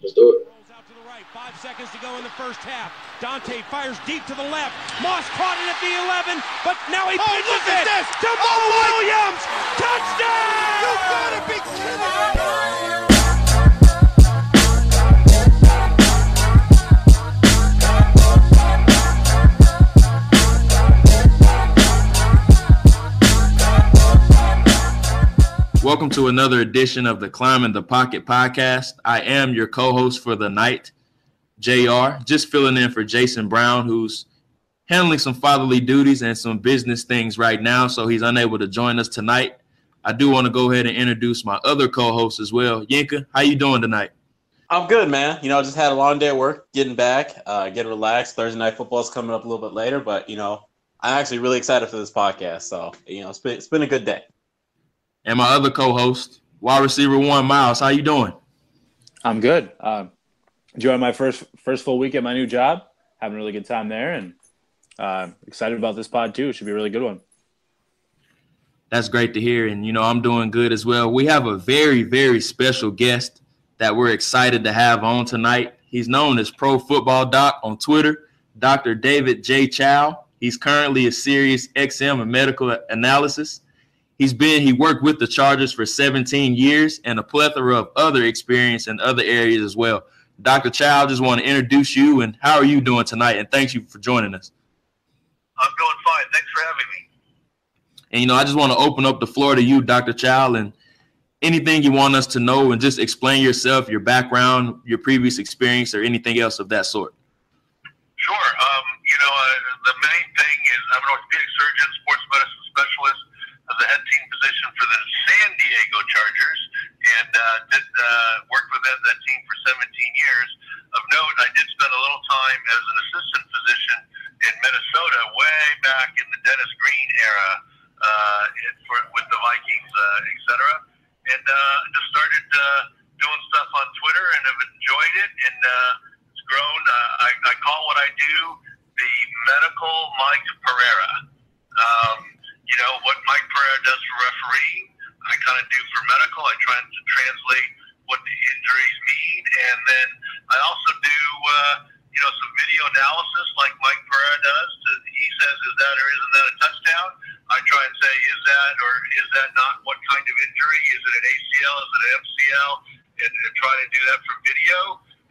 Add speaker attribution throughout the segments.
Speaker 1: Let's do it.
Speaker 2: Rolls out to the right. 5 seconds to go in the first half. Dante fires deep to the left. Moss caught it at the 11, but now he pitches it to Mo Williams. Touchdown!
Speaker 3: You gotta be kidding me!
Speaker 4: Welcome to another edition of the Climb in the Pocket podcast. I am your co-host for the night, JR, just filling in for Jason Brown, who's handling some fatherly duties and some business things right now, so he's unable to join us tonight. I do want to go ahead and introduce my other co-host as well. Yinka, how you doing tonight?
Speaker 5: I'm good, man. Just had a long day at work, getting back, getting relaxed. Thursday night football is coming up a little bit later, but, I'm actually really excited for this podcast. So, it's been a good day.
Speaker 4: And my other co-host, wide receiver one, Miles. How you doing?
Speaker 6: I'm good. Enjoying my first full week at my new job. Having a really good time there, and excited about this pod too. It should be a really good one.
Speaker 4: That's great to hear, and I'm doing good as well. We have a very, very special guest that we're excited to have on tonight. He's known as Pro Football Doc on Twitter, Dr. David J. Chao. He's currently a Sirius XM in medical analysis. He worked with the Chargers for 17 years and a plethora of other experience in other areas as well. Dr. Chao, just want to introduce you, and how are you doing tonight? And thank you for joining us.
Speaker 7: I'm doing fine. Thanks for having me.
Speaker 4: And, I just want to open up the floor to you, Dr. Chao, and anything you want us to know, and just explain yourself, your background, your previous experience, or anything else of that sort.
Speaker 7: Sure. The main thing is I'm an orthopedic surgeon, sports medicine specialist, the head team position for the San Diego Chargers, and did work with that team for 17 years. Of note, I did spend a little time as an assistant physician in Minnesota way back in the Dennis Green era with the Vikings, etc. And just started doing stuff on Twitter and have enjoyed it, and it's grown. I call what I do the medical Mike Pereira. What Mike Pereira does for refereeing, I kind of do for medical. I try to translate what the injuries mean, and then I also do, some video analysis like Mike Pereira does. He says, is that or isn't that a touchdown? I try and say, is that or is that not? What kind of injury? Is it an ACL? Is it an MCL? And try to do that for video.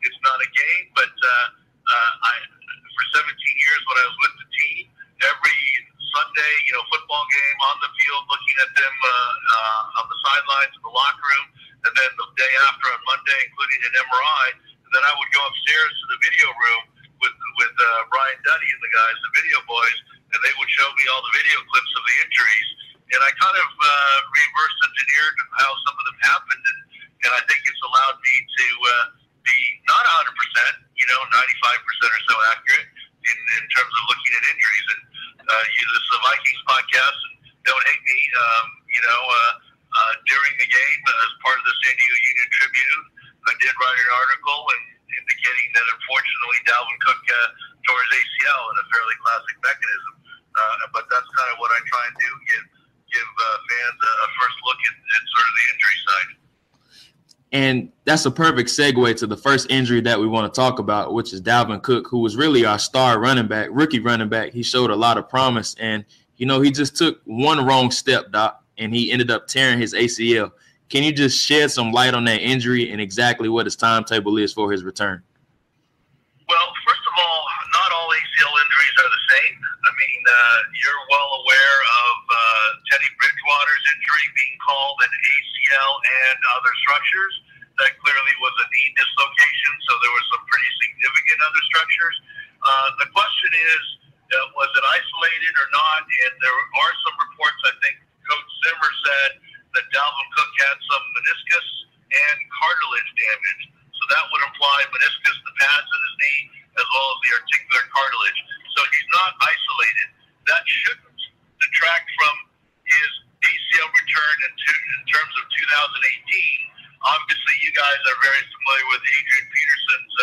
Speaker 7: It's not a game, but for 17 years when I was with the team, every Sunday, football game on the field, looking at them on the sidelines in the locker room, and then the day after on Monday, including an MRI. And then I would go upstairs to the video room with Brian Duddy and the guys, the video boys, and they would show me all the video clips of the injuries. And I kind of reverse engineered how some of them happened, and I think it's allowed me to be not 100%, 95% or so accurate in terms of looking at injuries. And this is a Vikings podcast, and don't hate me. During the game, as part of the San Diego Union Tribune, I did write an article indicating that unfortunately Dalvin Cook tore his ACL in a fairly classic mechanism. But that's kind of what I try and do, give fans a first look at sort of the injury side.
Speaker 4: And that's a perfect segue to the first injury that we want to talk about, which is Dalvin Cook, who was really our star rookie running back. He showed a lot of promise, and, he just took one wrong step, Doc, and he ended up tearing his ACL. Can you just shed some light on that injury and exactly what his timetable is for his return?
Speaker 7: Well, first of all, not all ACL injuries are the same. I mean, you're well aware of Teddy Bridgewater's injury being called an ACL and other structures. That clearly was a knee dislocation, so there were some pretty significant other structures. The question is, was it isolated or not? And there are some reports, I think Coach Zimmer said, that Dalvin Cook had some meniscus and cartilage damage. So that would imply meniscus, the pads in his knee, as well as the articular cartilage. So he's not isolated. That shouldn't detract from his ACL return in terms of 2018. Obviously, you guys are very familiar with Adrian Peterson's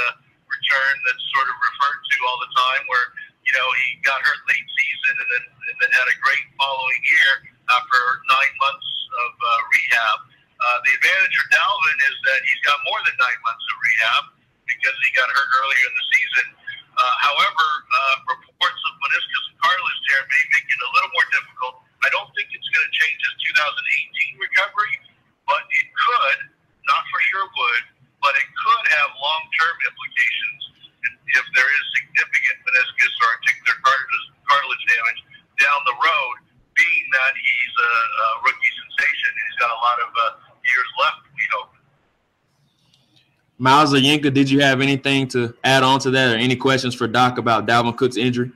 Speaker 7: return that's sort of referred to all the time, where he got hurt late season and then had a great following year after 9 months of rehab. The advantage for Dalvin is that he's got more than 9 months of rehab. because he got hurt earlier in the season. However, reports of meniscus and cartilage tear may make it a little more difficult. I don't think it's going to change his 2018 recovery, but it could, not for sure would, but it could have long-term implications if there is significant meniscus or articular cartilage damage down the road, being that he's a rookie sensation and he's got a lot of years left, we hope.
Speaker 4: Miles or Yinka, did you have anything to add on to that or any questions for Doc about Dalvin Cook's injury?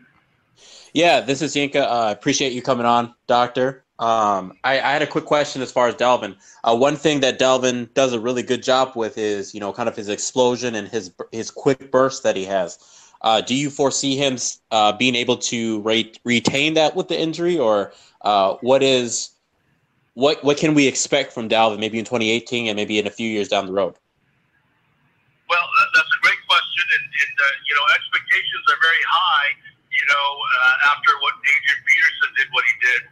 Speaker 5: Yeah, this is Yinka. I appreciate you coming on, Doctor. I had a quick question as far as Dalvin. One thing that Dalvin does a really good job with is, kind of his explosion and his quick burst that he has. Do you foresee him being able to retain that with the injury, or what can we expect from Dalvin maybe in 2018 and maybe in a few years down the road?
Speaker 7: Well, that's a great question, and expectations are very high. After what Adrian Peterson did, what he did,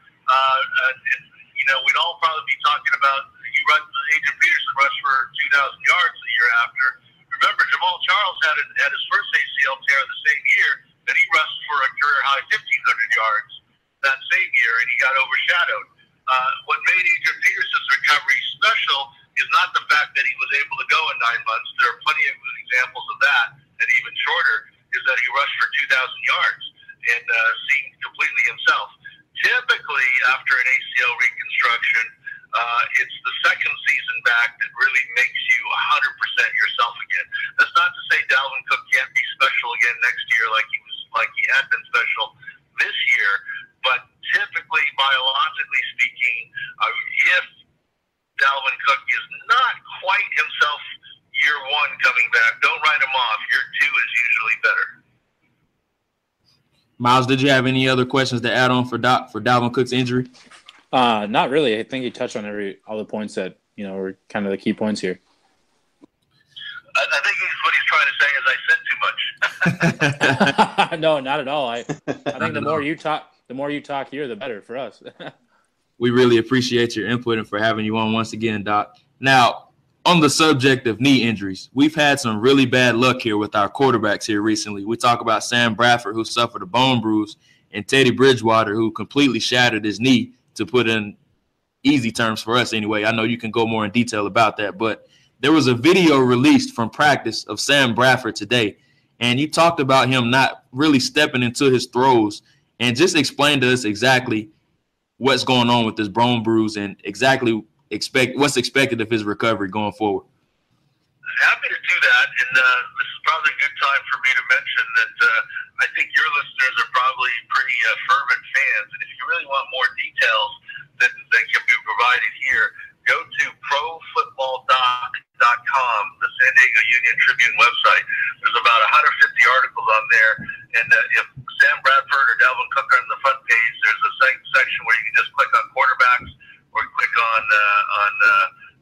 Speaker 7: we'd all probably be talking about Adrian Peterson rushed for 2,000 yards the year after. Remember, Jamal Charles had his first ACL tear the same year, and he rushed for a career high 1,500 yards that same year, and he got overshadowed. What made Adrian Peterson's recovery special is not the fact that he was able to go in 9 months. There are plenty of examples of that, and even shorter, is that he rushed for 2,000 yards and seemed completely himself. Typically, after an ACL reconstruction, it's the second season back that really makes you 100% yourself again. That's not to say Dalvin Cook can't be special again next year like he had been special this year, but typically, biologically speaking, if Dalvin Cook is not quite himself year one coming back, don't write him off. Year two is usually better.
Speaker 4: Miles, did you have any other questions to add on for Dalvin Cook's injury?
Speaker 6: Not really. I think he touched on all the points that were kind of the key points here.
Speaker 7: I think what he's trying to say is I said too much.
Speaker 6: No, not at all. I think the more you talk here, the better for us.
Speaker 4: We really appreciate your input and for having you on once again, Doc. Now, on the subject of knee injuries, we've had some really bad luck here with our quarterbacks here recently. We talk about Sam Bradford, who suffered a bone bruise, and Teddy Bridgewater, who completely shattered his knee, to put in easy terms for us anyway. I know you can go more in detail about that, but there was a video released from practice of Sam Bradford today, and he talked about him not really stepping into his throws, and just explained to us exactly what's going on with this bone bruise and exactly what's expected of his recovery going forward.
Speaker 7: Happy to do that, and this is probably a good time for me to mention that I think your listeners are probably pretty fervent fans, and if you really want more details that can be provided here, go to profootballdoc.com, the San Diego Union Tribune website. There's about 150 articles on there, and if Sam Bradford or Dalvin Cook are on the front page, there's a section where you can just click on quarterbacks or click on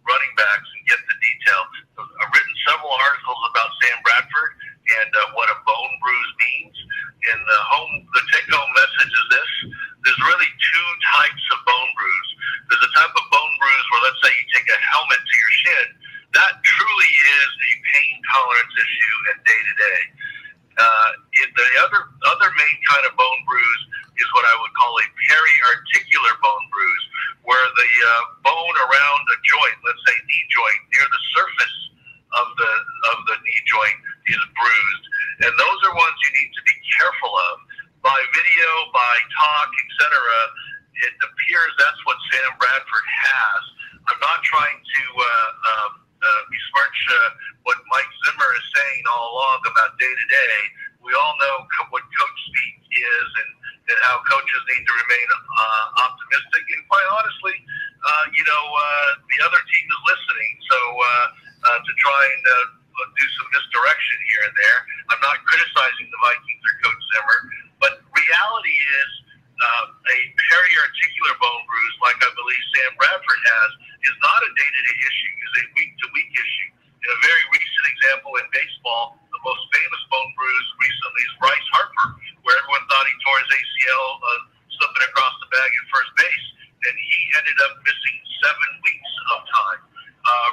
Speaker 7: running backs and get the detail. I've written several articles about Sam Bradford and what a bone bruise means. And the take-home message is this: there's really two types of bone bruise. There's a type of bone bruise where, let's say, you take a helmet to your shin. That truly is a pain tolerance issue at day-to-day. The other main kind of bone bruise is what I would call a periarticular bone bruise, where the bone around a joint, let's say knee joint, near the surface of the knee joint is bruised. And those are ones you need to be careful of. By video, by talk, etc., it appears that's what Sam Bradford has. I'm not trying to besmirch what Mike Zimmer is saying all along about day-to-day. We all know what coach speak is and how coaches need to remain optimistic. And quite honestly, the other team is listening. So to try and do some misdirection here and there. I'm not criticizing the Vikings or Coach Zimmer, but reality is a periarticular bone bruise, like I believe Sam Bradford has, is not a day-to-day issue, is a week-to-week issue. In a very recent example in baseball, the most famous bone bruise recently is Bryce Harper, where everyone thought he tore his ACL slipping across the bag at first base, and he ended up missing 7 weeks of time.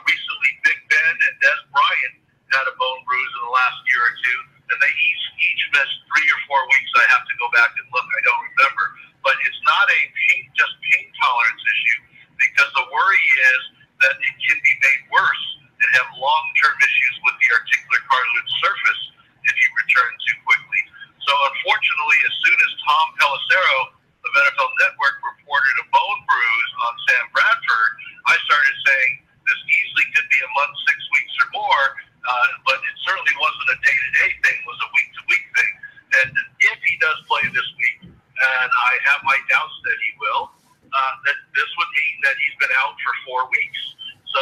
Speaker 7: Recently, Big Ben and Des Bryant had a bone bruise in the last two, and they each missed 3 or 4 weeks. I have to go back and look. I don't remember. But it's not a just pain tolerance issue, because the worry is that it can be made worse and have long-term issues with the articular cartilage surface if you return too quickly. So unfortunately, as soon as Tom Pelissero of NFL Network reported a bone bruise on Sam Bradford, I started saying this easily could be a month, 6 weeks or more, but it certainly wasn't a day-to-day thing, it was a week-to-week thing. And if he does play this week, and I have my doubts that he will, that this would mean that he's been out for 4 weeks. So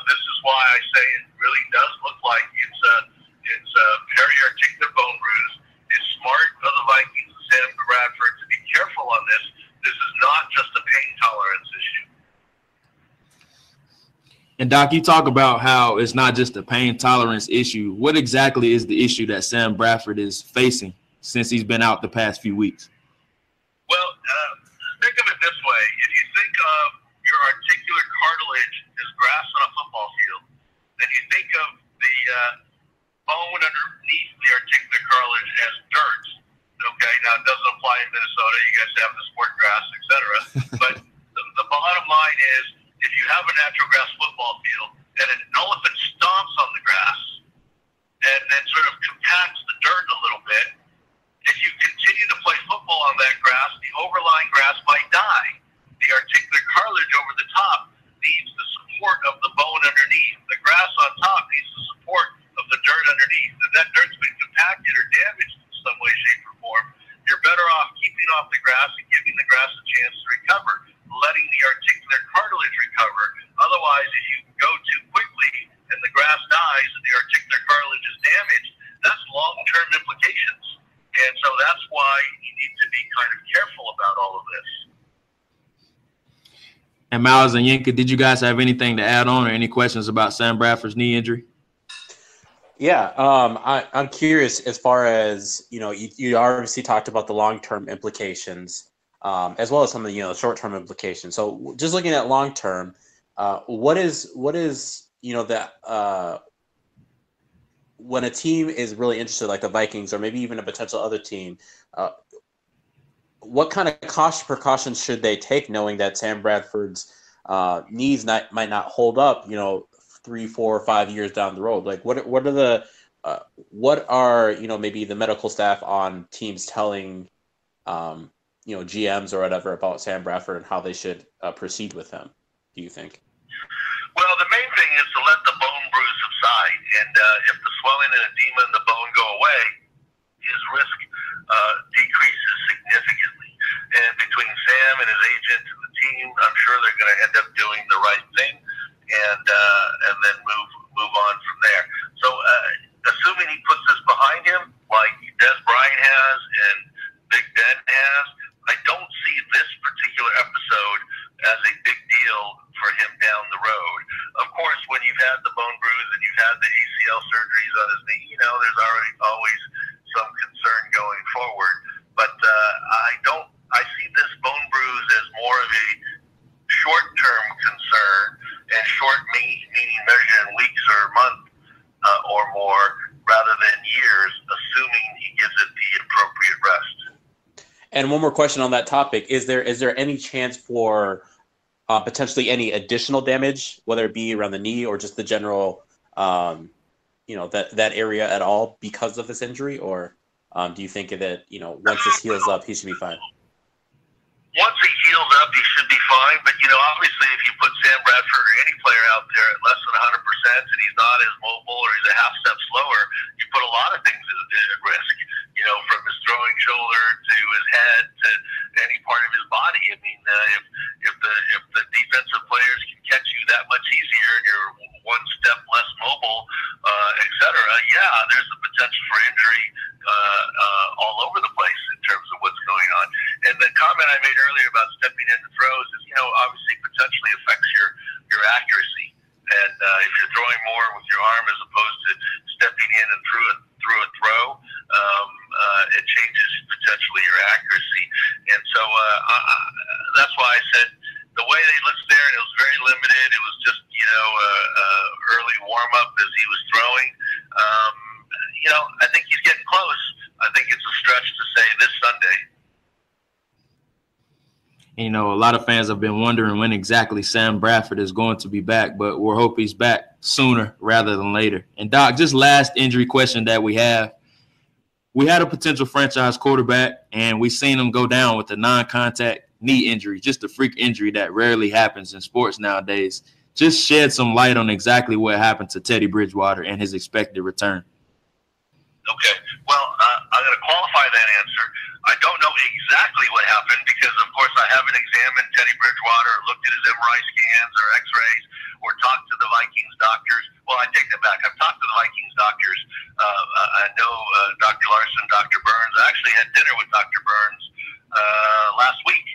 Speaker 7: this is why I say it really does look like it's a periarticular bone bruise. It's smart of the Vikings and Sam Bradford to be careful on this. This is not just a pain tolerance issue.
Speaker 4: And Doc, you talk about how it's not just a pain tolerance issue. What exactly is the issue that Sam Bradford is facing since he's been out the past few weeks?
Speaker 7: Well, think of it this way. If you think of your articular cartilage as grass on a football field, and you think of the bone underneath the articular cartilage as dirt, okay? Now, it doesn't apply in Minnesota. You guys have the sport grass, et cetera. But the bottom line is, if you have a natural grass football field and an elephant stomps on the grass and then sort of compacts the dirt a little bit, if you continue to play football on that grass, the overlying grass might die. The articular cartilage over the top needs the support of the bone underneath. The grass on top needs the support of the dirt underneath. If that dirt's been compacted or damaged in some way, shape, or form, you're better off keeping off the grass and giving the grass a chance to recover, letting the articular cartilage recover. Otherwise, if you go too quickly and the grass dies and the articular cartilage is damaged, that's long-term implications. And so that's why you need to be kind of careful about all of this.
Speaker 4: And Miles and Yinka, did you guys have anything to add on or any questions about Sam Bradford's knee injury?
Speaker 5: Yeah, I'm curious as far as, you obviously talked about the long-term implications, as well as some of the, short-term implications. So just looking at long-term, what is that when a team is really interested, like the Vikings or maybe even a potential other team, what kind of precautions should they take, knowing that Sam Bradford's knees might not hold up, 3, 4, 5 years down the road? Like, what are maybe the medical staff on teams telling GMs or whatever about Sam Bradford and how they should proceed with him, do you think?
Speaker 7: Well, the main thing is to let the bone bruise subside, and if the swelling and edema in the bone go away, his risk decreases significantly. And between Sam and his agent and the team, I'm sure they're going to end up doing the right thing, and then move on from there. So, assuming he puts this behind him, like Des Bryant has and Big Ben has, I don't see this particular episode as a big deal for him down the road. Of course, when you've had the bone bruise and you've had the ACL surgeries on his knee, there's always some concern going forward. But I see this bone bruise as more of a short-term concern, and short meaning measured in weeks or months or more, rather than years, assuming he gives it the appropriate rest.
Speaker 5: And one more question on that topic: is there any chance for potentially any additional damage, whether it be around the knee or just the general, that area at all because of this injury, or do you think that once this heals up, he should be fine?
Speaker 7: Once he heals up, he should be fine. But obviously, if you put Sam Bradford or any player out there at less than 100% and he's not as mobile or he's a half step slower, you put a lot of things at risk. From his throwing shoulder to his head to any part of his body. I mean, if the defensive players can catch you that much easier and you're one step less mobile, et cetera, yeah, there's the potential for injury all over the place in terms of what's going on. And the comment I made earlier about stepping into throws is, obviously potentially affects your accuracy. And if you're throwing more with your arm as opposed to stepping in and through a throw, it changes potentially your accuracy. And so that's why I said the way they looked there, and it was very limited. It was just, early warm-up as he was throwing. I think he's getting close. I think it's a stretch to say this Sunday.
Speaker 4: And, a lot of fans have been wondering when exactly Sam Bradford is going to be back, but we'll hope he's back sooner rather than later. And, Doc, just last injury question that we have. We had a potential franchise quarterback, and we seen him go down with a non-contact knee injury, just a freak injury that rarely happens in sports nowadays. Just shed some light on exactly what happened to Teddy Bridgewater and his expected return.
Speaker 7: Okay. Well, I'm going to qualify that answer. I don't know exactly what happened because, of course, I haven't examined Teddy Bridgewater or looked at his MRI scans or x-rays or talked to the Vikings doctors. Well, I take that back. I've talked to the Vikings doctors. I know Dr. Larson, Dr. Burns. I actually had dinner with Dr. Burns last week.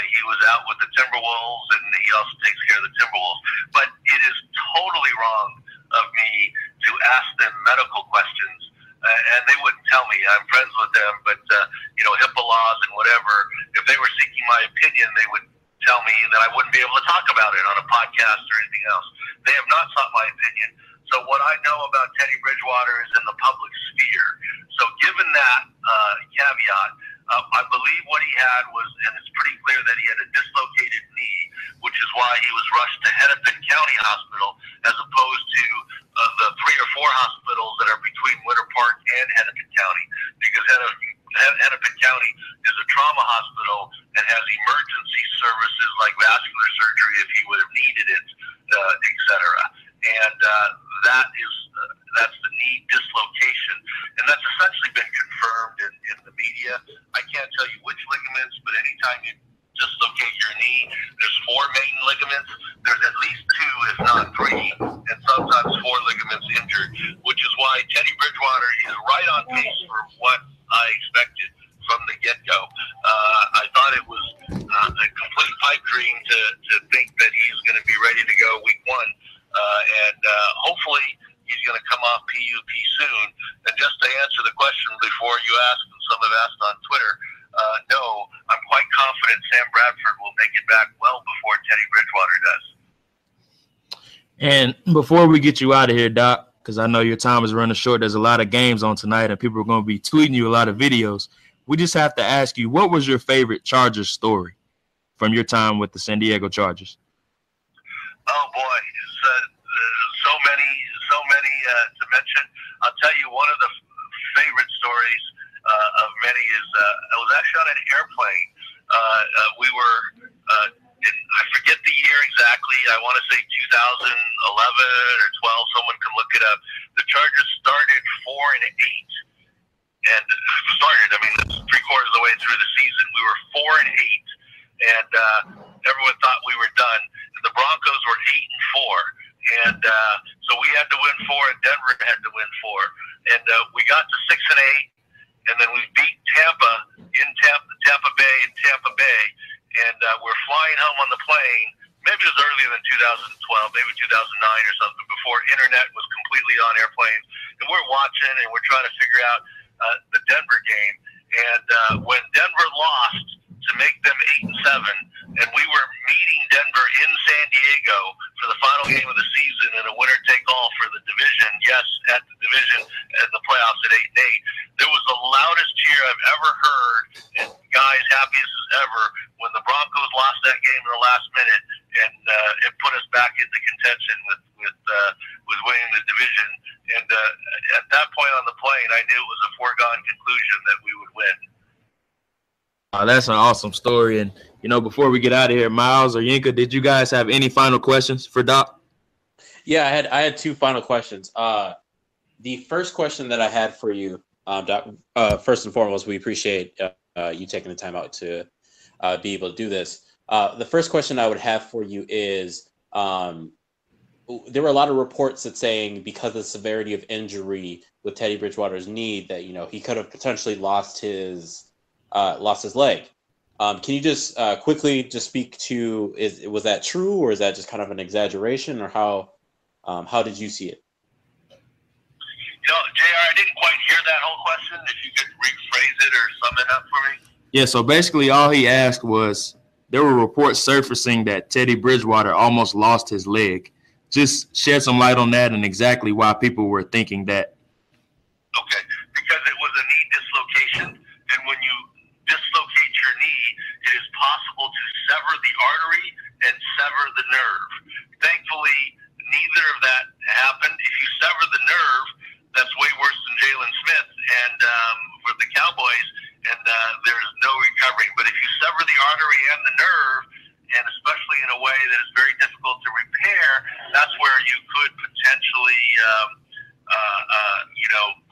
Speaker 7: He was out with the Timberwolves, and he also takes care of the Timberwolves. But it is totally wrong of me to ask them medical questions. And they wouldn't tell me. I'm friends with them, but HIPAA laws and whatever. If they were seeking my opinion, they would tell me that I wouldn't be able to talk about it on a podcast or anything else. They have not sought my opinion. So what I know about Teddy Bridgewater is in the public sphere. So given that caveat, I believe what he had was, and it's pretty clear that he had a dislocated knee, which is why he was rushed to Hennepin County Hospital as opposed to the 3 or 4 hospitals that are between Winter Park and Hennepin County, because Hennepin County is a trauma hospital and has emergency services like vascular surgery if he would have needed it, etc. And that's the knee dislocation, and that's essentially been confirmed in the media. I can't tell you which ligaments, but anytime you dislocate your knee, there's 4 main ligaments. There's at least 2, if not 3, and sometimes 4 ligaments injured, which is why Teddy Bridgewater is right on pace for what I expected from the get-go. I thought it was a complete pipe dream to think that he's going to be ready to go week 1, and hopefully he's going to come off PUP soon. And just to answer the question before you asked, and some have asked on Twitter, no, I'm quite confident Sam Bradford will make it back well before Teddy Bridgewater does.
Speaker 4: And before we get you out of here, Doc, because I know your time is running short, there's a lot of games on tonight and people are going to be tweeting you a lot of videos. We just have to ask you, what was your favorite Chargers story from your time with the San Diego Chargers?
Speaker 7: Oh, boy. So many to mention. I'll tell you one of the favorite stories of many is I was actually on an airplane. We were I forget the year exactly. I want to say 2011 or 12. Someone can look it up. The Chargers started 4-8, and that's 3/4 of the way through the season. We were 4-8, and everyone thought we were done. And the Broncos were 8-4, and so we had to win 4, and Denver had to win 4, and we got to 6-8, and then we beat Tampa in Tampa Bay, and we're flying home on the plane. Maybe it was earlier than 2012, maybe 2009 or something, before internet was completely on airplanes, and we're watching and we're trying to figure out the Denver game, and when Denver lost to make them 8-7, and we were meeting Denver in San Diego for the final game of the season in a winner-take-all for the division. Yes, at the division, at the playoffs at 8-8. There was the loudest cheer I've ever heard, and guys happiest as ever when the Broncos lost that game in the last minute, and it put us back into contention with winning the division. And at that point on the plane, I knew it was a foregone conclusion that we would win.
Speaker 4: That's an awesome story. And, before we get out of here, Miles or Yinka, did you guys have any final questions for Doc?
Speaker 5: Yeah, I had 2 final questions. The first question that I had for you, Doc, first and foremost, we appreciate you taking the time out to be able to do this. The first question I would have for you is, there were a lot of reports that saying because of the severity of injury with Teddy Bridgewater's knee that, he could have potentially lost his leg. Can you just quickly just speak to, was that true, or is that just kind of an exaggeration, or how did you see it?
Speaker 7: JR, I didn't quite hear that whole question. If you could rephrase it or sum it up for me.
Speaker 4: Yeah, so basically all he asked was, there were reports surfacing that Teddy Bridgewater almost lost his leg. Just shed some light on that and exactly why people were thinking that.
Speaker 7: sever the artery and sever the nerve. Thankfully, neither of that happened. If you sever the nerve, that's way worse than Jalen Smith and for the Cowboys, and there's no recovering. But if you sever the artery and the nerve, and especially in a way that is very difficult to repair, that's where you could potentially,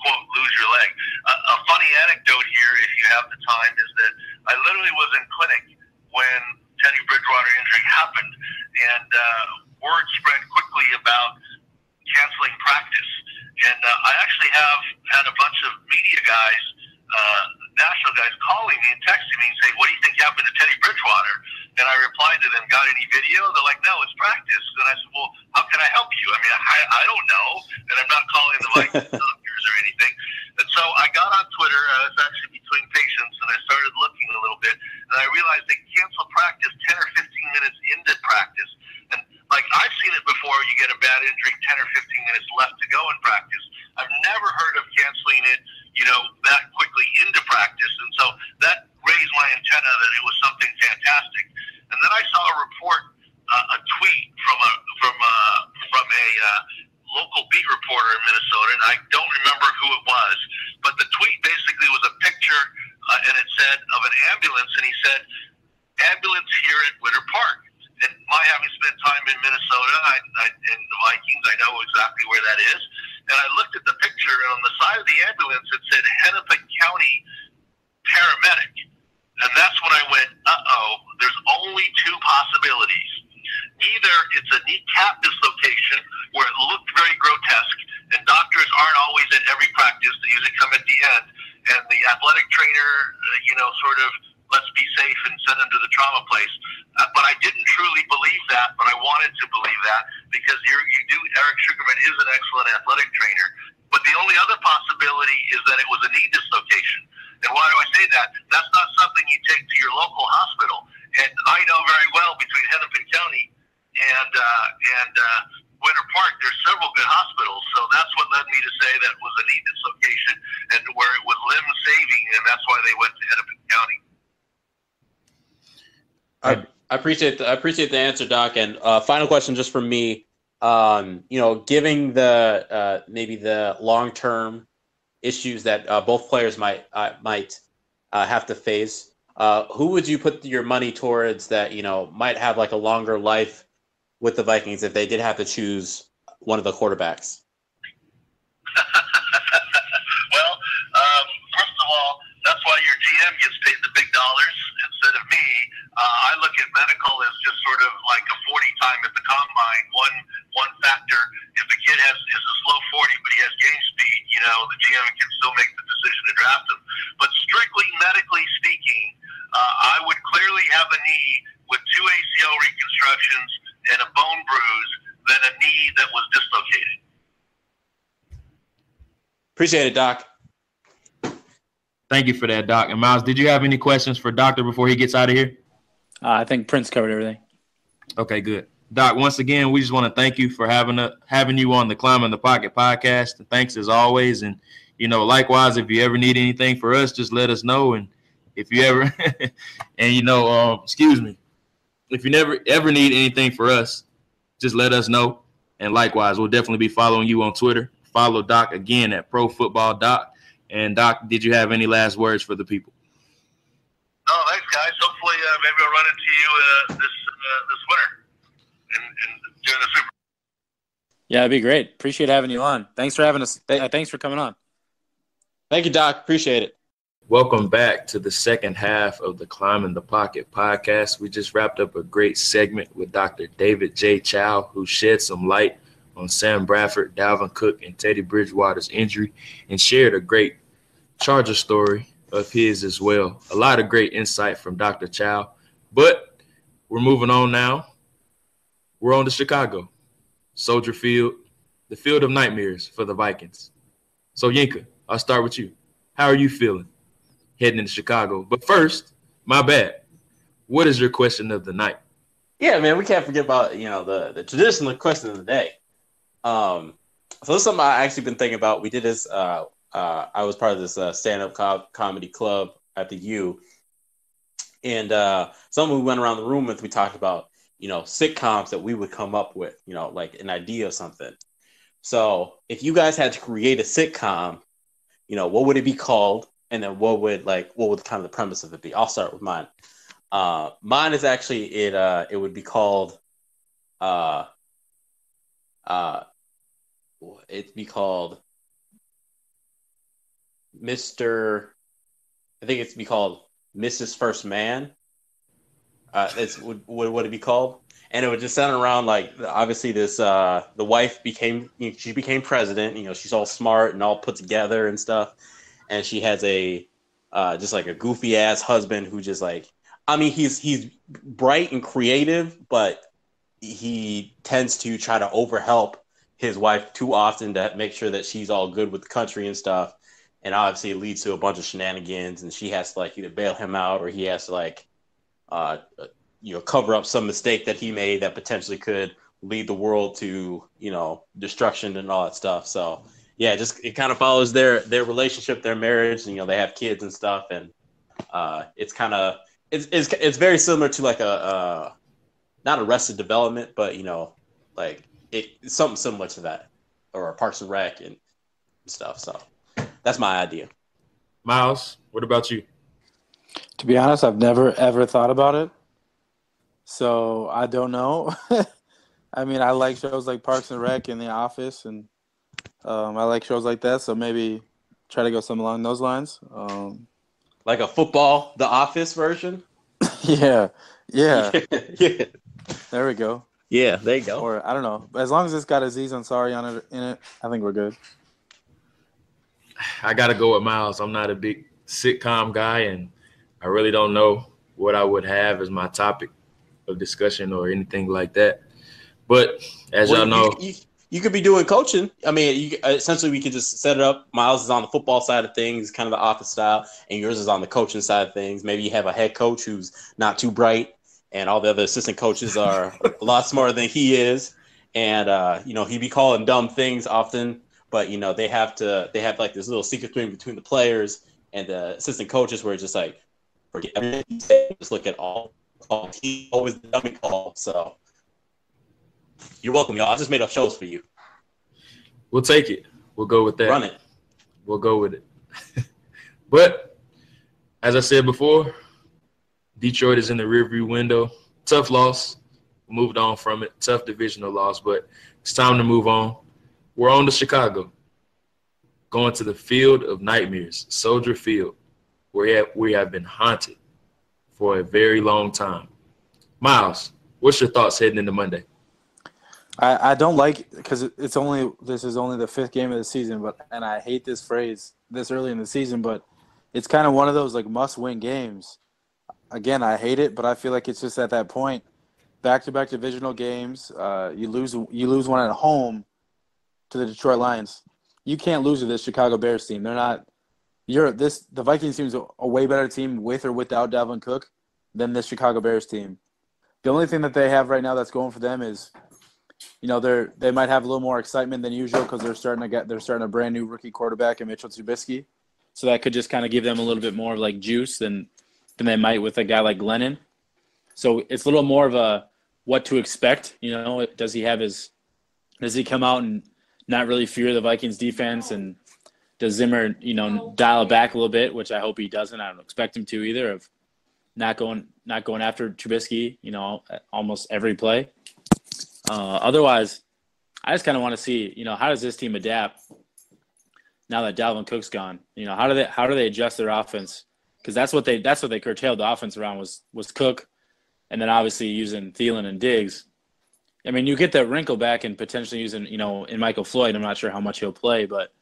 Speaker 7: quote, lose your leg. A funny anecdote here, if you have the time, is that I literally was in clinic when Teddy Bridgewater injury happened, and word spread quickly about canceling practice. And I actually have had a bunch of media guys, national guys, calling me and texting me and saying, "What do you think happened to Teddy Bridgewater?" And I replied to them, "Got any video?" They're like, "No, it's practice." And I said, "Well, how can I help you?" I mean, I don't know, and I'm not calling the Vikings doctors or anything. And so I got on Twitter. I was actually between patients, and I started looking a little bit, and I realized they cancel practice 10 or 15 minutes into practice. And like I've seen it before, you get a bad injury, 10 or 15 minutes left to go in practice. I've never heard of canceling it, that quickly into practice. And so that raised my antenna that it was something fantastic. And then I saw a report, a tweet from a local beat reporter in Minnesota, and I don't remember who it was, but the tweet basically was a picture, and it said of an ambulance, and he said, "Ambulance here at Winter Park." And my having spent time in Minnesota, in the Vikings, I know exactly where that is. And I looked at the picture, and on the side of the ambulance, it said Hennepin County Paramedic. And that's when I went, there's only two possibilities. Either it's a kneecap dislocation where it looked very grotesque, and doctors aren't always at every practice. They usually come at the end. And the athletic trainer, sort of, let's be safe and send them to the trauma place. But I didn't truly believe that, but I wanted to believe that because Eric Sugarman is an excellent athletic trainer. But the only other possibility is that it was a knee dislocation. And why do I say that? That's not something you take to your local hospital. And I know very well between Hennepin County and Winter Park, there's several good hospitals. So that's what led me to say that it was a knee dislocation and where it was limb saving, and that's why they went to Hennepin County.
Speaker 5: I appreciate the answer, Doc. And final question, just from me. Giving the maybe the long-term issues that both players might have to face, who would you put your money towards that might have like a longer life with the Vikings if they did have to choose one of the quarterbacks?
Speaker 7: Well, first of all, that's why your GM gets paid the big dollars instead of me. I look at medical as just sort of like a 40 time at the combine. One factor, if the kid is a slow 40, but he has game speed, the GM can still make the decision to draft him. But strictly medically speaking, I would clearly have a knee with 2 ACL reconstructions and a bone bruise than a knee that was dislocated.
Speaker 5: Appreciate it, Doc.
Speaker 4: Thank you for that, Doc. And Miles, did you have any questions for Doctor before he gets out of here?
Speaker 6: I think Prince covered everything.
Speaker 4: Okay, good. Doc, once again, we just want to thank you for having you on the Climb in the Pocket podcast. Thanks as always. And, likewise, if you ever need anything for us, just let us know. And if you ever, if you never ever need anything for us, just let us know. And likewise, we'll definitely be following you on Twitter. Follow Doc again at Pro Football Doc. And Doc, did you have any last words for the people?
Speaker 7: Oh, thanks, guys. Hopefully, maybe I'll run into you this winter and during the Super.
Speaker 6: Yeah, it'd be great. Appreciate having you on. Thanks for having us. Thanks for coming on.
Speaker 5: Thank you, Doc. Appreciate it.
Speaker 4: Welcome back to the second half of the Climb in the Pocket podcast. We just wrapped up a great segment with Dr. David J. Chao, who shed some light on Sam Bradford, Dalvin Cook, and Teddy Bridgewater's injury and shared a great Charger story of his as well. A lot of great insight from Dr. Chao. But we're moving on now. We're on to Chicago, Soldier Field, the field of nightmares for the Vikings. So, Yinka, I'll start with you. How are you feeling heading into Chicago? But first, my bad. What is your question of the night?
Speaker 5: Yeah, man, we can't forget about, the traditional question of the day. So this is something I actually been thinking about. We did this, I was part of this stand-up comedy club at the U. And something we went around the room with, we talked about, sitcoms that we would come up with, like an idea of something. So if you guys had to create a sitcom, what would it be called? And then what would kind of the premise of it be? I'll start with mine. Mine is actually it would be called it'd be called Mr. I think it'd be called Mrs. First Man. What would it be called? And it would just center around like obviously this the wife became president. She's all smart and all put together and stuff, and she has a just like a goofy ass husband who just like, I mean, he's bright and creative, but he tends to try to overhelp his wife too often to make sure that she's all good with the country and stuff. And obviously it leads to a bunch of shenanigans, and she has to like either bail him out or he has to like cover up some mistake that he made that potentially could lead the world to, destruction and all that stuff. So yeah, it kind of follows their relationship, their marriage, and they have kids and stuff, and it's kind of it's very similar to like a not Arrested Development, but like it's something similar to that, or a Parks and Rec and stuff. So that's my idea.
Speaker 4: Miles, what about you?
Speaker 6: To be honest, I've never ever thought about it, so I don't know. I mean, I like shows like Parks and Rec and The Office, and I like shows like that. So maybe try to go something along those lines.
Speaker 5: Like a football, The Office version.
Speaker 6: Yeah.
Speaker 5: Yeah.
Speaker 6: There we go.
Speaker 5: Yeah, there you go.
Speaker 6: Or I don't know. As long as it's got Aziz Ansari on it in it, I think we're good.
Speaker 4: I got to go with Miles. I'm not a big sitcom guy, and I really don't know what I would have as my topic of discussion or anything like that. But as y'all know,
Speaker 5: you could be doing coaching. I mean, essentially we could just set it up. Miles is on the football side of things, kind of the Office style, and yours is on the coaching side of things. Maybe you have a head coach who's not too bright, and all the other assistant coaches are a lot smarter than he is. And, he'd be calling dumb things often, but, they have like this little secret thing between the players and the assistant coaches where it's just like, forget everything you say, just look at all he always the dummy call. So you're welcome, y'all. I just made up shows for you.
Speaker 4: We'll take it. We'll go with that.
Speaker 5: Run it.
Speaker 4: We'll go with it. But as I said before, Detroit is in the rearview window. Tough loss. Moved on from it. Tough divisional loss, but it's time to move on. We're on to Chicago. Going to the field of nightmares, Soldier Field, where we have been haunted for a very long time. Miles, what's your thoughts heading into Monday?
Speaker 6: I don't like, because this is only the fifth game of the season, and I hate this phrase this early in the season, but it's kind of one of those like must-win games. Again, I hate it, but I feel like it's just at that point, back-to-back divisional games. You lose one at home to the Detroit Lions. You can't lose to this Chicago Bears team. They're not. The Vikings team is a way better team with or without Dalvin Cook than this Chicago Bears team. The only thing that they have right now that's going for them is, they might have a little more excitement than usual because they're starting a brand new rookie quarterback in Mitchell Trubisky, so that could just kind of give them a little bit more of like juice than they might with a guy like Glennon. So it's a little more of a what to expect. Does he come out and not really fear the Vikings defense, and does Zimmer, dial it back a little bit, which I hope he doesn't. I don't expect him to either, of not going after Trubisky, almost every play. Otherwise, I just kind of want to see, how does this team adapt now that Dalvin Cook's gone? How do they adjust their offense? Because that's what they curtailed the offense around was Cook, and then obviously using Thielen and Diggs. I mean, you get that wrinkle back and potentially using, in Michael Floyd. I'm not sure how much he'll play, but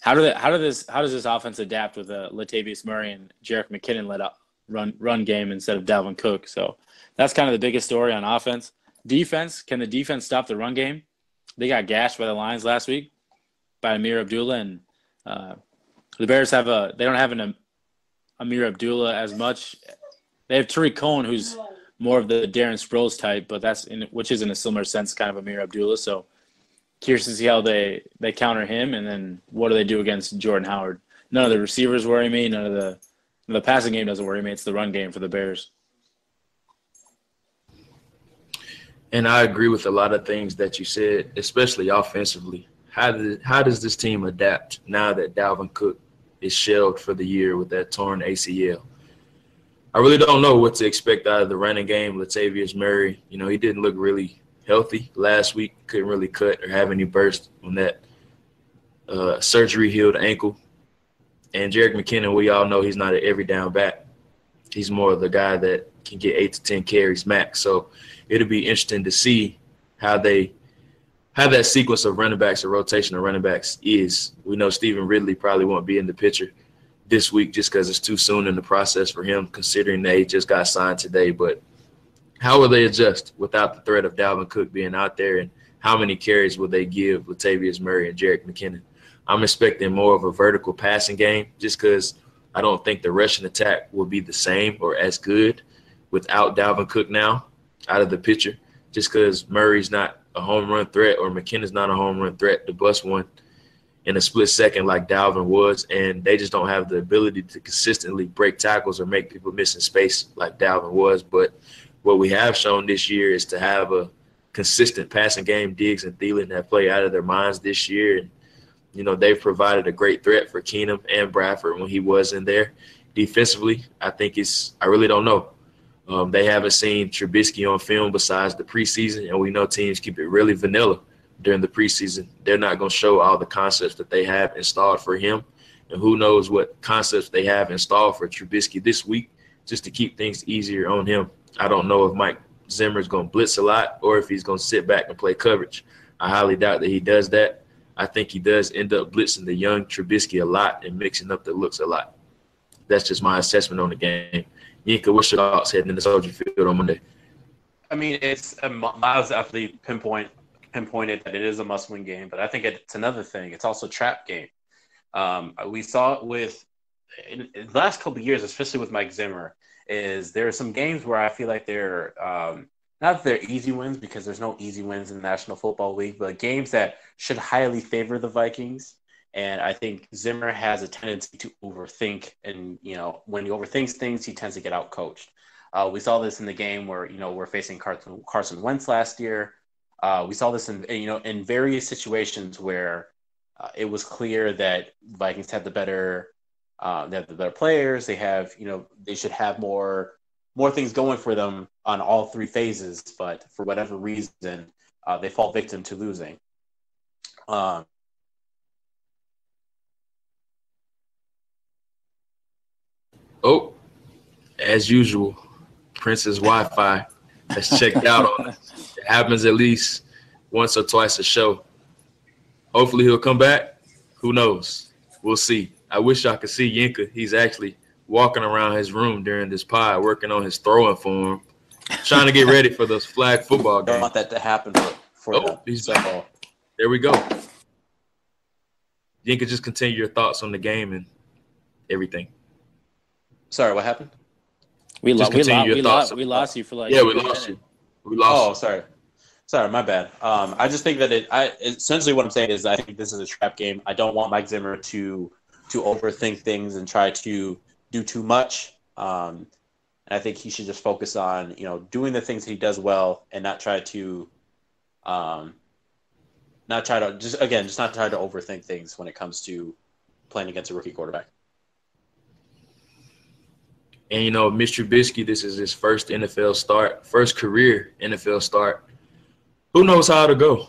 Speaker 6: how does this offense adapt with Latavius Murray and Jerick McKinnon led up run game instead of Dalvin Cook? So that's kind of the biggest story on offense. Defense, can the defense stop the run game? They got gashed by the Lions last week by Amir Abdullah, and the Bears they don't have an Amir Abdullah as much. They have Tariq Cohen, who's more of the Darren Sproles type, but which is in a similar sense kind of Amir Abdullah. So curious to see how they counter him, and then what do they do against Jordan Howard. None of the receivers worry me. None of the The passing game doesn't worry me. It's the run game for the Bears.
Speaker 4: And I agree with a lot of things that you said, especially offensively. How does this team adapt now that Dalvin Cook is shelved for the year with that torn ACL? I really don't know what to expect out of the running game. Latavius Murray, he didn't look really healthy last week. Couldn't really cut or have any burst on that surgery-healed ankle. And Jerick McKinnon, we all know he's not an every down back. He's more of the guy that can get 8 to 10 carries max. So it'll be interesting to see how that sequence of running backs or rotation of running backs is. We know Stephen Ridley probably won't be in the picture this week just because it's too soon in the process for him, considering they just got signed today. But how will they adjust without the threat of Dalvin Cook being out there, and how many carries will they give Latavius Murray and Jerick McKinnon? I'm expecting more of a vertical passing game just because I don't think the rushing attack will be the same or as good without Dalvin Cook now out of the picture, just because Murray's not a home run threat or McKinnon's not a home run threat to bust one in a split second like Dalvin was, and they just don't have the ability to consistently break tackles or make people miss in space like Dalvin was. But what we have shown this year is to have a consistent passing game. Diggs and Thielen have played out of their minds this year, and they've provided a great threat for Keenum and Bradford when he was in there. Defensively, I really don't know. They haven't seen Trubisky on film besides the preseason, and we know teams keep it really vanilla during the preseason. They're not going to show all the concepts that they have installed for him, and who knows what concepts they have installed for Trubisky this week just to keep things easier on him. I don't know if Mike Zimmer is going to blitz a lot or if he's going to sit back and play coverage. I highly doubt that he does that. I think he does end up blitzing the young Trubisky a lot and mixing up the looks a lot. That's just my assessment on the game. Yinka, what's your thoughts heading into Soldier Field on Monday?
Speaker 5: I mean, Miles definitely pinpointed that it is a must-win game, but I think it's another thing. It's also a trap game. We saw it in the last couple of years, especially with Mike Zimmer, is there are some games where I feel like they're not that they're easy wins, because there's no easy wins in the National Football League, but games that should highly favor the Vikings. And I think Zimmer has a tendency to overthink, and when he overthinks things, he tends to get outcoached. We saw this in the game where we're facing Carson Wentz last year. We saw this in various situations where it was clear that Vikings had the better players. They have they should have more things going for them on all three phases, but for whatever reason, they fall victim to losing.
Speaker 4: Oh, as usual, Prince's Wi-Fi has checked out on us. It happens at least once or twice a show. Hopefully he'll come back. Who knows? We'll see. I wish y'all could see Yinka. He's actually walking around his room during this pod, working on his throwing form, trying to get ready for those flag football games.
Speaker 5: I don't want that to happen for them.
Speaker 4: There we go. Yinka, just continue your thoughts on the game and everything.
Speaker 5: Sorry, what happened?
Speaker 6: We lost you for like.
Speaker 4: Yeah, we lost you.
Speaker 5: Sorry, my bad. I just think that essentially what I'm saying is I think this is a trap game. I don't want Mike Zimmer to overthink things and try to do too much. And I think he should just focus on doing the things he does well and not try to overthink things when it comes to playing against a rookie quarterback.
Speaker 4: And, Mitch Trubisky, this is his first career NFL start. Who knows how it'll go?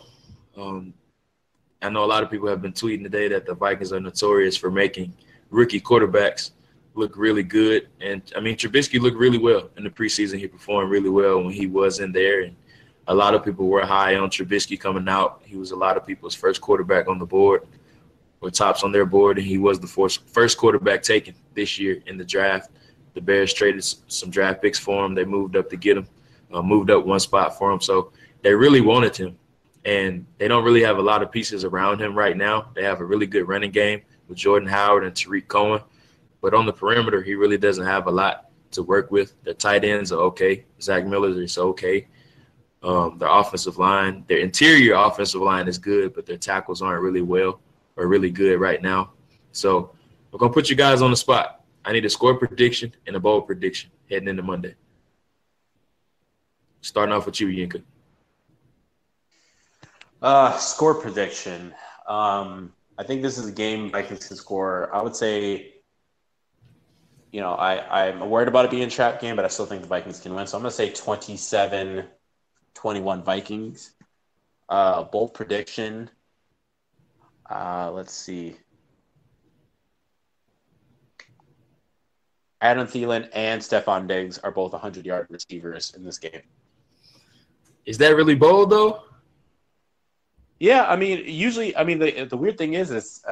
Speaker 4: I know a lot of people have been tweeting today that the Vikings are notorious for making rookie quarterbacks look really good. And, Trubisky looked really well in the preseason. He performed really well when he was in there. And a lot of people were high on Trubisky coming out. He was a lot of people's first quarterback on the board, or tops on their board, and he was the first quarterback taken this year in the draft. The Bears traded some draft picks for him. They moved up to get him, moved up one spot for him. So they really wanted him, and they don't really have a lot of pieces around him right now. They have a really good running game with Jordan Howard and Tariq Cohen. But on the perimeter, he really doesn't have a lot to work with. Their tight ends are okay. Zach Miller is okay. Their offensive line, their interior offensive line is good, but their tackles aren't really good right now. So we're going to put you guys on the spot. I need a score prediction and a bold prediction heading into Monday. Starting off with you, Yinka.
Speaker 5: Score prediction. I think this is a game Vikings can score. I would say, I'm worried about it being a trap game, but I still think the Vikings can win. So I'm going to say 27-21 Vikings. Bold prediction. Let's see. Adam Thielen and Stephon Diggs are both 100-yard receivers in this game.
Speaker 4: Is that really bold, though?
Speaker 5: Yeah, usually, the weird thing is,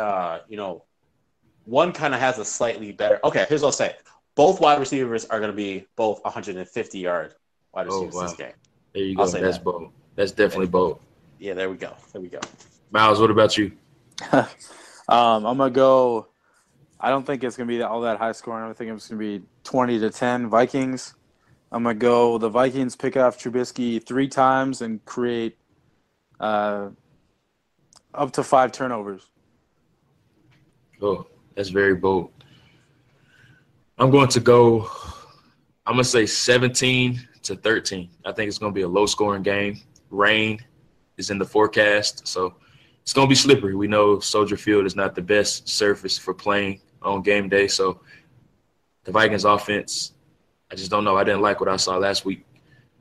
Speaker 5: one kind of has a slightly better. Okay, here's what I'll say: both wide receivers are going to be both 150-yard wide receivers this game.
Speaker 4: There you go. That's bold. That's definitely bold.
Speaker 5: Yeah, there we go.
Speaker 4: Miles, what about you?
Speaker 6: I'm gonna go. I don't think it's gonna be all that high scoring. I think it's gonna be 20-10 Vikings. I'm gonna go. The Vikings pick off Trubisky 3 times and create up to 5 turnovers.
Speaker 4: Oh, that's very bold. I'm going to go. I'm gonna say 17-13. I think it's gonna be a low-scoring game. Rain is in the forecast, so it's going to be slippery. We know Soldier Field is not the best surface for playing on game day, so the Vikings offense, I just don't know. I didn't like what I saw last week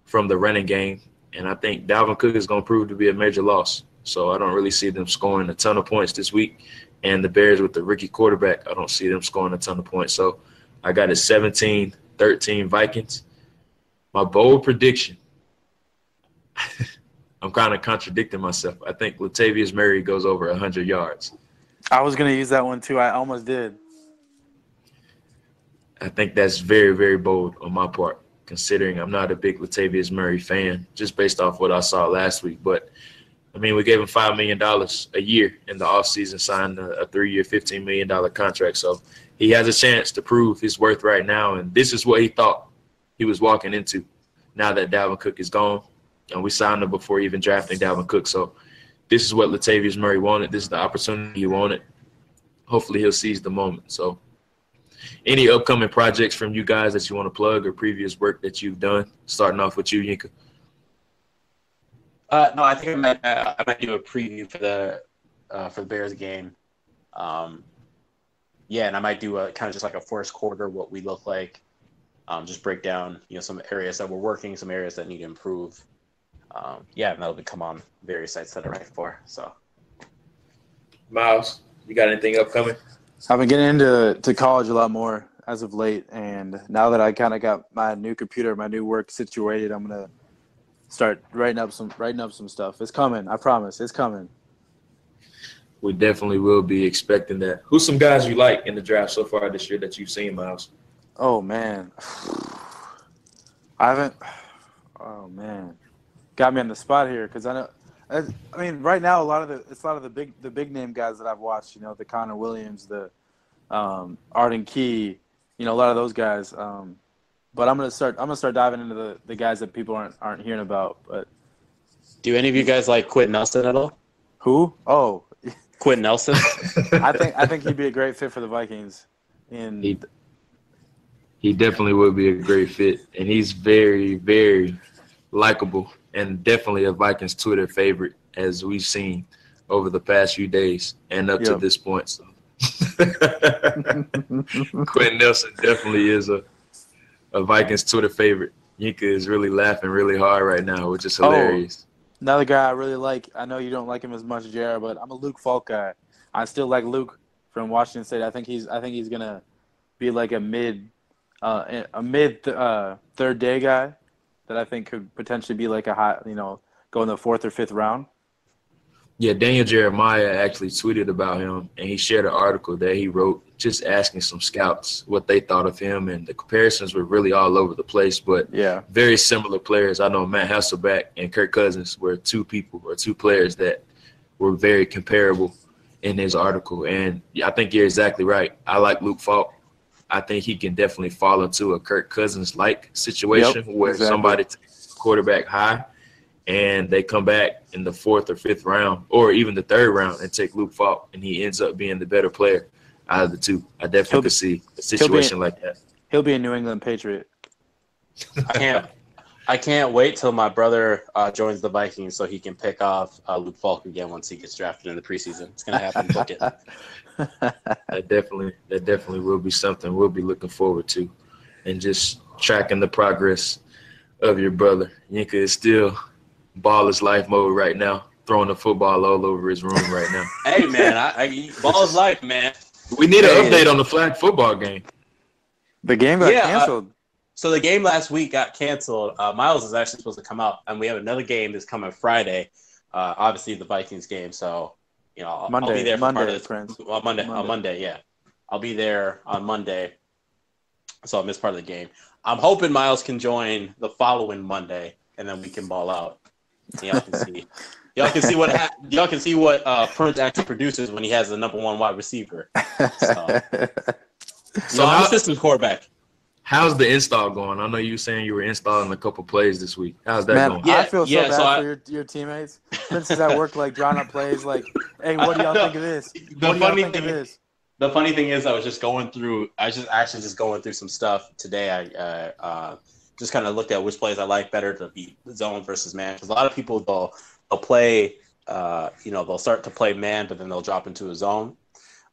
Speaker 4: from the running game, and I think Dalvin Cook is going to prove to be a major loss. So I don't really see them scoring a ton of points this week, and the Bears with the rookie quarterback, I don't see them scoring a ton of points. So I got it 17-13 Vikings. My bold prediction – I'm kind of contradicting myself. I think Latavius Murray goes over 100 yards.
Speaker 6: I was going to use that one too. I almost did.
Speaker 4: I think that's very, very bold on my part, considering I'm not a big Latavius Murray fan, just based off what I saw last week. But, we gave him $5 million a year in the offseason, signed a 3-year, $15 million contract. So he has a chance to prove his worth right now, and this is what he thought he was walking into now that Dalvin Cook is gone. And we signed him before even drafting Dalvin Cook. So this is what Latavius Murray wanted. This is the opportunity he wanted. Hopefully he'll seize the moment. So any upcoming projects from you guys that you want to plug or previous work that you've done? Starting off with you, Yinka.
Speaker 5: No, I think I might do a preview for the Bears game. And I might do a kind of just like a first quarter, what we look like. Just break down, some areas that we're working, some areas that need to improve. And that'll come on various sites that are right for. So,
Speaker 4: Miles, you got anything upcoming?
Speaker 6: I've been getting into college a lot more as of late, and now that I kind of got my new computer, my new work situated, I'm gonna start writing up some stuff. It's coming, I promise. It's coming.
Speaker 4: We definitely will be expecting that. Who's some guys you like in the draft so far this year that you've seen, Miles?
Speaker 6: Oh man, I haven't. Oh man. Got me on the spot here because I know. Right now a lot of the big name guys that I've watched. The Connor Williams, the Arden Key, a lot of those guys. But I'm gonna start diving into the guys that people aren't hearing about. But
Speaker 5: do any of you guys like Quentin Nelson at all?
Speaker 6: Who? Oh,
Speaker 5: Quentin Nelson.
Speaker 6: I think he'd be a great fit for the Vikings.
Speaker 4: He definitely would be a great fit, and he's very, very likable. And definitely a Vikings Twitter favorite, as we've seen over the past few days and up to this point. So. Quentin Nelson definitely is a Vikings Twitter favorite. Yinka is really laughing really hard right now, which is hilarious.
Speaker 6: Another guy I really like, I know you don't like him as much, Jared, but I'm a Luke Falk guy. I still like Luke from Washington State. I think he's gonna be like a mid third day guy that I think could potentially be like a high, go in the 4th or 5th round.
Speaker 4: Yeah, Daniel Jeremiah actually tweeted about him, and he shared an article that he wrote just asking some scouts what they thought of him, and the comparisons were really all over the place, but very similar players. I know Matt Hasselbeck and Kirk Cousins were two players that were very comparable in his article, and I think you're exactly right. I like Luke Falk. I think he can definitely fall into a Kirk Cousins-like situation where somebody takes a quarterback high and they come back in the 4th or 5th round or even the 3rd round and take Luke Falk, and he ends up being the better player. out of the two. I definitely could see a situation like that.
Speaker 6: He'll be a New England Patriot.
Speaker 5: I can't wait till my brother joins the Vikings so he can pick off Luke Falk again once he gets drafted in the preseason. It's gonna happen. Book it.
Speaker 4: That definitely will be something we'll be looking forward to, and just tracking the progress of your brother. Yinka is still baller's life mode right now, throwing the football all over his room right now.
Speaker 5: Hey man, baller's life, man.
Speaker 4: We need an update on the flag football game.
Speaker 6: The game got canceled.
Speaker 5: So the game last week got canceled. Miles is actually supposed to come out, and we have another game that's coming Friday. Obviously, the Vikings game. So, I'll be there for part of this. Monday, yeah. I'll be there on Monday, so I'll miss part of the game. I'm hoping Miles can join the following Monday, and then we can ball out. Y'all can see. Y'all can see what Prince actually produces when he has the number one wide receiver. So I'm a systems quarterback.
Speaker 4: How's the install going? I know you were saying you were installing a couple plays this week. How's that going?
Speaker 6: I feel so bad for your teammates. Prince is at work, like, drawing up plays, like, hey, what do y'all think of this?
Speaker 5: The funny thing is, I was just going through some stuff today. I just kind of looked at which plays I like better to be zone versus man. Because a lot of people, they'll play, they'll start to play man, but then they'll drop into a zone.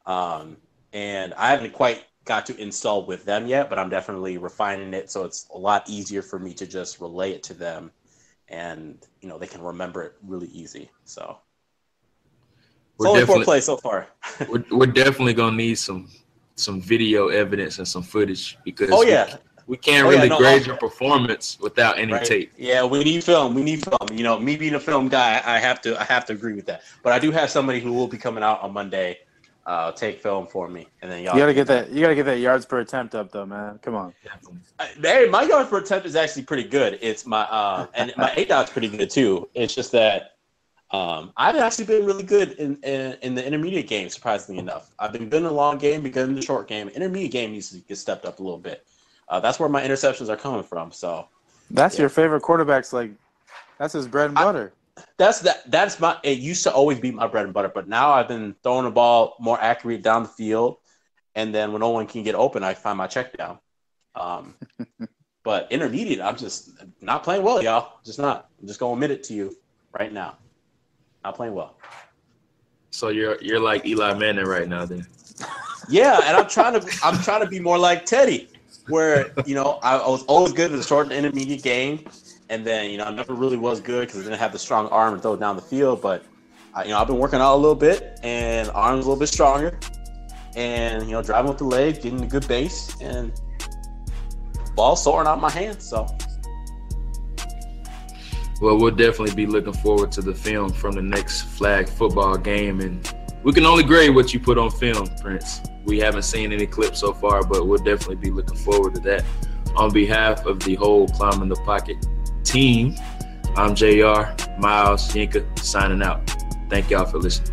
Speaker 5: And I haven't quite got to install with them yet, but I'm definitely refining it so it's a lot easier for me to just relay it to them, and they can remember it really easy. So it's only 4 plays so far.
Speaker 4: we're definitely gonna need some video evidence and some footage, because we can't grade your performance without any tape.
Speaker 5: Yeah, we need film. Me being a film guy, I have to agree with that. But I do have somebody who will be coming out on Monday. Take film for me, and then y'all. You
Speaker 6: gotta get that yards per attempt up, though, man. Come on.
Speaker 5: Hey, my yards per attempt is actually pretty good. It's my and my ADOT's pretty good too. It's just that I've actually been really good in the intermediate game. Surprisingly enough, I've been good in the long game, been good in the short game. Intermediate game needs to get stepped up a little bit. That's where my interceptions are coming from. So
Speaker 6: that's your favorite quarterback's, like, that's his bread and butter.
Speaker 5: It used to always be my bread and butter, but now I've been throwing the ball more accurate down the field, and then when no one can get open, I find my check down. But intermediate, I'm just not playing well, y'all. Just not. I'm just gonna admit it to you right now. Not playing well.
Speaker 4: So you're like Eli Manning right now, then.
Speaker 5: Yeah, and I'm trying to be more like Teddy, where I was always good in the short and intermediate game. And then, I never really was good because I didn't have the strong arm to throw it down the field. But, I've been working out a little bit, and arm's a little bit stronger. And, driving with the leg, getting a good base, and ball soaring out my hands. So,
Speaker 4: well, we'll definitely be looking forward to the film from the next flag football game. And we can only grade what you put on film, Prince. We haven't seen any clips so far, but we'll definitely be looking forward to that. On behalf of the whole Climbing the Pocket team, I'm JR, Miles, Yinka, signing out. Thank y'all for listening.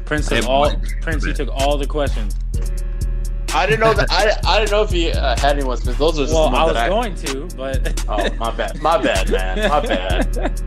Speaker 6: Prince, he took all the questions.
Speaker 5: I didn't know that. I didn't know if he had any ones, because those are just the ones
Speaker 6: I was going to, but
Speaker 5: oh, my bad, man, my bad.